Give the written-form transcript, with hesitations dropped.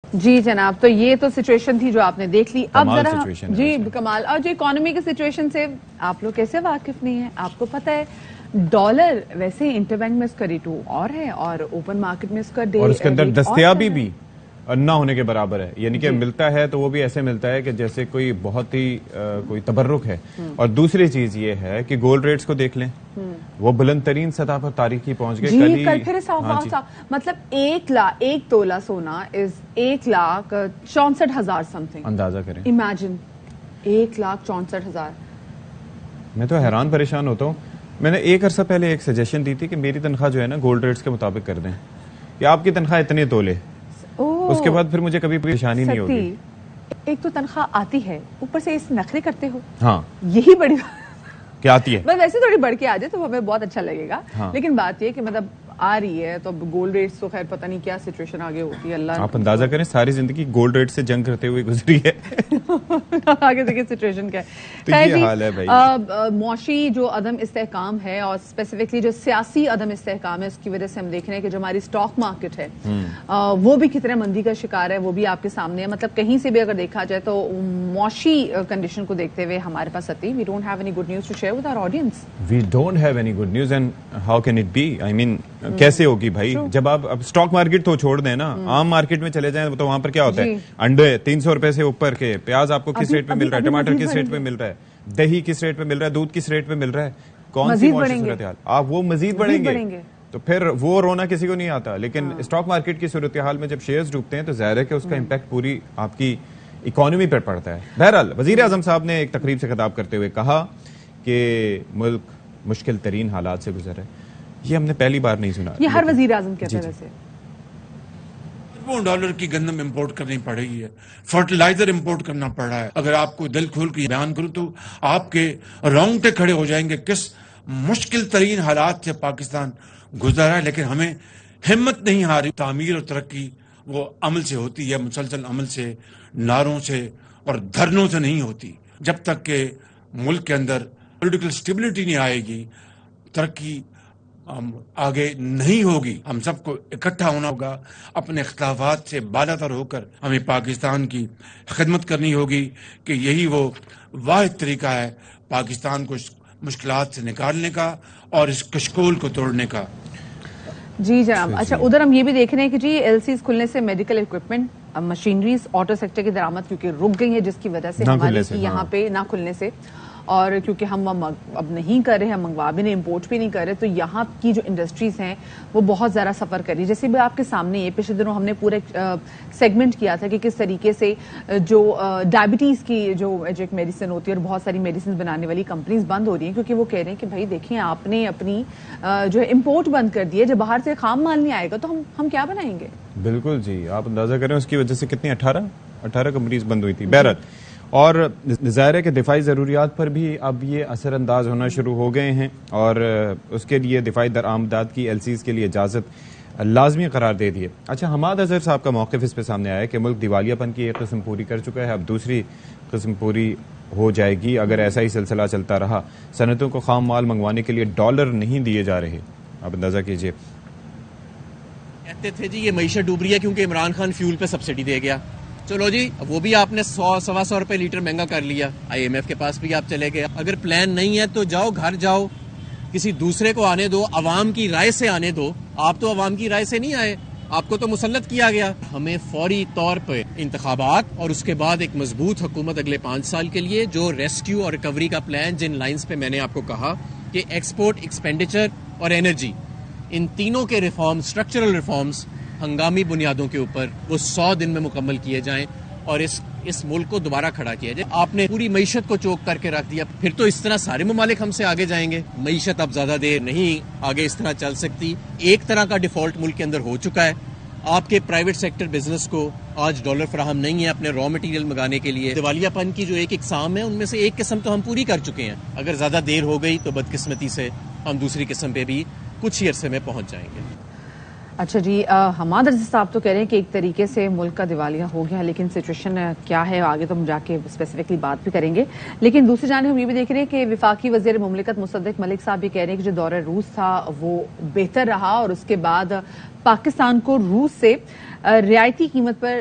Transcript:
جی جناب، تو یہ تو سچویشن تھی جو آپ نے دیکھ لی. اب ذرا جی کمال، اور جو اکانومی کی سچویشن سے آپ لوگ کیسے واقف نہیں ہیں؟ آپ کو پتہ ہے ڈالر ویسے انٹر بینک میں اس کا ریٹ اور ہے اور اوپن مارکیٹ میں اس کا اور اس کے اندر دستیابی بھی نہ ہونے کے برابر ہے. یعنی کہ ملتا ہے تو وہ بھی ایسے ملتا ہے کہ جیسے کوئی بہت ہی کوئی تبرک ہے. اور دوسری چیز یہ ہے کہ گولڈ ریٹس کو دیکھ لیں، وہ بلند ترین سطح پر تاریخی پہنچ گئے. جی کل پھر مطلب 1 تولہ سونا از 1,64,000 سم تھنگ. اندازہ کریں، امیجن 1,64,000. میں تو حیران پریشان ہوتا ہوں. میں نے ایک عرصہ پہلے ایک سجیشن دی تھی کہ میری تنخواہ جو ہے نا گولڈ ریٹس کے مطابق کر دیں کہ آپ کی تنخواہ اتنے تولے، اس کے بعد پھر مجھے کبھی پریشانی نہیں ہوگی. ایک تو تنخواہ آتی ہے، اوپر سے اس نخرے کرتے ہو. ہاں یہی بڑی بات کیا آتی ہے. بس ویسے تھوڑی بڑھ کے آ جائے تو ہمیں بہت اچھا لگے گا. لیکن بات یہ کہ مطلب آ رہی ہے تو گولڈ ریٹس تو خیر پتہ نہیں کیا سچویشن آگے ہوتی ہے. اللہ آپ اندازہ کریں ساری زندگی گولڈ ریٹ سے جنگ کرتے ہوئے گزری ہے. آگے دیکھیں سچویشن کیا ہے. یہ حال ہے بھائی. معاشی جو عدم استحکام ہے اور اسپیسیفکلی جو سیاسی عدم استحکام ہے، اس کی وجہ سے ہم دیکھ رہے ہیں کہ جو ہماری اسٹاک مارکیٹ ہے وہ بھی کتنے مندی کا شکار ہے. وہ بھی آپ کے سامنے ہے. مطلب کہیں سے بھی اگر دیکھا جائے تو معاشی کنڈیشن کو دیکھتے ہوئے ہمارے پاس ستی we don't have any good news to share with our audience. We don't have any good news and how can it be. I mean کیسے ہوگی بھائی جب آپ اب اسٹاک مارکیٹ تو چھوڑ دیں نا، عام مارکیٹ میں چلے جائیں تو وہاں پر کیا ہوتا ہے؟ انڈے 300 روپے سے اوپر کے، پیاز آپ کو کس ریٹ پہ مل رہا ہے، ٹماٹر کس ریٹ پہ مل رہا ہے، دہی کس ریٹ پہ مل رہا ہے، دودھ کس ریٹ پہ مل رہا ہے. کون سی معاشی صورتحال؟ آپ وہ مزید بڑھیں گے تو پھر وہ رونا کسی کو نہیں آتا. لیکن اسٹاک مارکیٹ کی صورتحال میں جب شیئرز ڈوبتے ہیں تو ظاہر ہے کہ اس کا امپیکٹ پوری آپ کی اکانومی پر پڑتا ہے. بہرحال وزیر اعظم صاحب نے ایک تقریب سے خطاب کرتے ہوئے کہا کہ ملک مشکل ترین حالات سے گزر ہے. یہ ہم نے پہلی بار نہیں سنا. یہ ہر وزیر اعظم کہتے ہیں. ویسے ڈالر کی گندم امپورٹ کرنی پڑ رہی ہے، فرٹیلائزر امپورٹ کرنا پڑ رہا ہے. اگر آپ کو دل کھول کے بیان کروں تو آپ کے رونگٹے کھڑے ہو جائیں گے کس مشکل ترین حالات سے پاکستان گزر رہا ہے. لیکن ہمیں ہمت نہیں ہاری. تعمیر اور ترقی وہ عمل سے ہوتی ہے، مسلسل عمل سے، نعروں سے اور دھرنوں سے نہیں ہوتی. جب تک کہ ملک کے اندر پولیٹیکل سٹیبلٹی نہیں آئے گی، ترقی آگے نہیں ہوگی. ہم سب کو اکٹھا ہونا ہوگا، اپنے اختلافات سے بالاتر ہو کر ہمیں پاکستان کی خدمت کرنی ہوگی کہ یہی وہ واحد طریقہ ہے پاکستان کو مشکلات سے نکالنے کا اور اس کشکول کو توڑنے کا. جی جناب. اچھا ادھر ہم یہ بھی دیکھ رہے ہیں کہ جی ایل سیز کھلنے سے medical equipment, machineries, auto sector کی درآمد کیونکہ رک گئی ہے، جس کی وجہ سے ہمارے یہاں پہ نہ کھلنے سے، اور کیونکہ ہم اب نہیں کر رہے، ہم منگوا بھی نہیں، امپورٹ بھی نہیں کر رہے، تو یہاں کی جو انڈسٹریز ہیں وہ بہت زیادہ سفر کر رہی. جیسے بھی آپ کے سامنے یہ پچھلے دنوں ہم نے پورے سیگمنٹ کیا تھا کہ کس طریقے سے جو ڈائبٹیز کی جو ایک میڈیسن ہوتی ہے اور بہت ساری میڈیسن بنانے والی کمپنیز بند ہو رہی ہیں کیونکہ وہ کہہ رہے ہیں کہ بھائی دیکھیں آپ نے اپنی جو ہے امپورٹ بند کر دی ہے، جب باہر سے خام مال نہیں آئے گا تو ہم کیا بنائیں گے. بالکل جی. آپ اندازہ کریں اس کی وجہ سے کتنی 18 کمپنیز بند ہوئی تھی. بہرحال اور ظاہر ہے کہ دفاعی ضروریات پر بھی اب یہ اثر انداز ہونا شروع ہو گئے ہیں اور اس کے لیے دفاعی درآمدات کی ایل سیز کے لیے اجازت لازمی قرار دے دیے. اچھا حماد اظہر صاحب کا موقف اس پہ سامنے آیا ہے کہ ملک دیوالیہ پن کی ایک قسم پوری کر چکا ہے، اب دوسری قسم پوری ہو جائے گی اگر ایسا ہی سلسلہ چلتا رہا. صنعتوں کو خام مال منگوانے کے لیے ڈالر نہیں دیے جا رہے. آپ اندازہ کیجئے. کہتے تھے جی یہ معیشت ڈوب رہی ہے کیونکہ عمران خان فیول پہ سبسڈی دے گیا. چلو جی وہ بھی آپ نے 100-125 روپے لیٹر مہنگا کر لیا. آئی ایم ایف کے پاس بھی آپ چلے گئے. اگر پلان نہیں ہے تو جاؤ گھر جاؤ، کسی دوسرے کو آنے دو، عوام کی رائے سے آنے دو. آپ تو عوام کی رائے سے نہیں آئے، آپ کو تو مسلط کیا گیا. ہمیں فوری طور پہ انتخابات اور اس کے بعد ایک مضبوط حکومت اگلے 5 سال کے لیے، جو ریسکیو اور ریکوری کا پلان جن لائنز پہ میں نے آپ کو کہا کہ ایکسپورٹ، ایکسپینڈیچر اور انرجی، ان تینوں کے ریفارم، اسٹرکچرل ریفارمز ہنگامی بنیادوں کے اوپر وہ 100 دن میں مکمل کیے جائیں اور اس ملک کو دوبارہ کھڑا کیا جائے. آپ نے پوری معیشت کو چوک کر کے رکھ دیا، پھر تو اس طرح سارے ممالک ہم سے آگے جائیں گے. معیشت اب زیادہ دیر نہیں آگے اس طرح چل سکتی. ایک طرح کا ڈیفالٹ ملک کے اندر ہو چکا ہے. آپ کے پرائیویٹ سیکٹر بزنس کو آج ڈالر فراہم نہیں ہے اپنے را مٹیریل منگانے کے لیے. دیوالیہ پن کی جو ایک اقسام ہے ان میں سے ایک قسم تو ہم پوری کر چکے ہیں. اگر زیادہ دیر ہو گئی تو بدقسمتی سے ہم دوسری قسم پہ بھی کچھ ہی عرصے میں پہنچ جائیں گے. اچھا جی. حماد اظہر صاحب تو کہہ رہے ہیں کہ ایک طریقے سے ملک کا دیوالیہ ہو گیا، لیکن سچویشن کیا ہے آگے تو ہم جا کے اسپیسیفکلی بات بھی کریں گے. لیکن دوسری جانب ہم یہ بھی دیکھ رہے ہیں کہ وفاقی وزیر مملکت مصدق ملک صاحب بھی کہہ رہے ہیں کہ جو دورہ روس تھا وہ بہتر رہا اور اس کے بعد پاکستان کو روس سے رعایتی قیمت پر